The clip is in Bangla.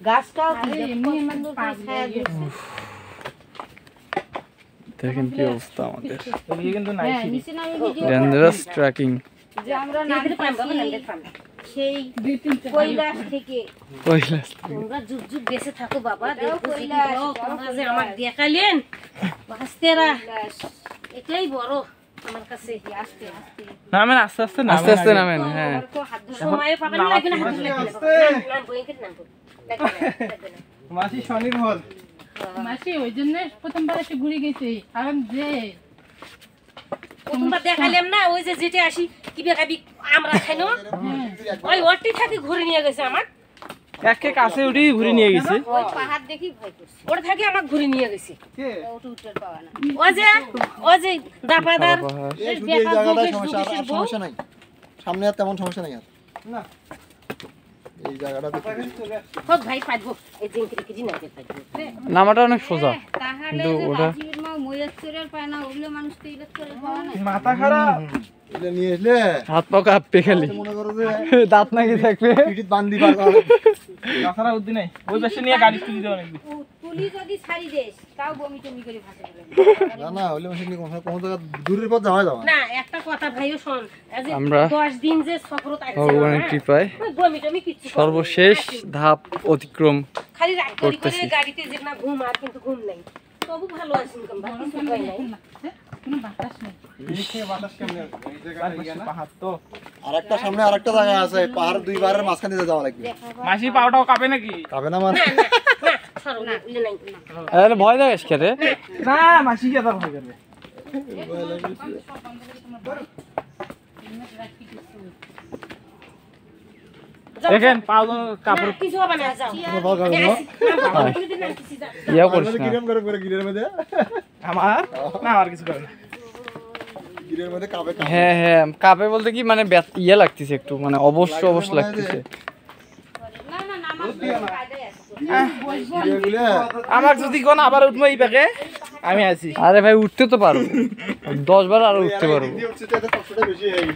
গাছটাও দেখেন কি অবস্থা আমাদের ওদিকে কিন্তু নাই ডেঞ্জারাস ট্রেকিং যে আমরা সেই কৈলাস থেকে তোমরা যুগ যুগ বেঁচে থাকো বাবা তোমরা যে আমার দেখালেন বাস্তেরা এটাই বড় আমার কাছে আস্তে আস্তে নামেন আস্তে আস্তে আস্তে আস্তে নামেন হ্যাঁ সময় পাবেন লাগবে না মাসি স্বনির্ভর মাসি ওই জন্য প্রথমবার এসে ঘুরে গেছে কারণ যে প্রথমবার দেখালাম না ওই যে যেটা আসি কি বেকাবি আমরা খাই না ওই ওটি থাকি ঘুরে নিয়ে গেছে আমার একে কাছে উঠি ঘুরে নিয়ে গেছে ওই পাহাড় দেখি ভয় করছে ওটা থাকি আমার ঘুরে নিয়ে গেছে ওটা উত্তর পাওয়া না ও যে দাপাদার এই শুধু এই জায়গাটায় সমস্যা আর সমস্যা নাই সামনে আর তেমন সমস্যা নাই আর না এই জায়গাটা হোক ভাই পাইবো এই জিনকে কি জিনা পাইবো নামাটা অনেক সোজা তাহলে কিন্তু যে ওটা বাজির মা ময়ূরের পায় না ওগুলো মানুষ তো ইলেকট্রের পাওয়া না মাথা খারাপ এটা নিয়ে এসলে হাত পা কাঁপবে খালি মনে করো যে দাঁত নাকি থাকবে পিঠিত বান্ধি পারবা তাছাড়া উদ্দি নাই ওই পাশে নিয়ে গাড়ি তুলি দেওয়া লাগবে তুলি যদি ছাড়ি দেশ তাও বমি টমি করে ভাসে না না হলে মেশিন নিয়ে কোনো জায়গা দূরের পথ যাওয়া যাবে না একটা কথা ভাইও শুন এই যে আমরা 10 দিন যে সফরত আছে ভগবানের কৃপায় বমি টমি কিচ্ছু করে না। সর্বশেষ ধাপ অতিক্রম খালি রাত করে করতেছি। গাড়িতে যে না ঘুম আর কিন্তু ঘুম নাই তবু ভালো আছি বাকি কিছু হয় নাই কোনো বাতাস নেই বাতাস কেমনে এই জায়গাটা পাহাড় তো আরেকটা সামনে আরেকটা জায়গা আছে পাহাড় দুই পাহাড়ের মাঝখান দিয়ে যাওয়া লাগবে মাসি পাওটাও কাঁপে নাকি কাবে না মানে সরো না ইলে নাই আরে ভয় দেখাস কে রে না মাসি কে তার ভয় করবে দেখেন পাও কাপড় কিছু হবে না যাও কোনো ভাগ হবে না ইয়া করিস না কিরম করে গিরের মধ্যে আমার না আর কিছু করে না গিরের মধ্যে কাবে হ্যাঁ হ্যাঁ কাঁপে বলতে কি মানে ইয়ে লাগতেছে একটু মানে অবশ্য অবশ্য লাগতেছে না না নামাজ কায়দায় আছে গিরেগুলো আমার যদি কোন আবার উঠবো এই প্যাকে আমি আছি আরে ভাই উঠতে তো পারো 10 বার আরো উঠতে পারো বেশি হয়ে গেছে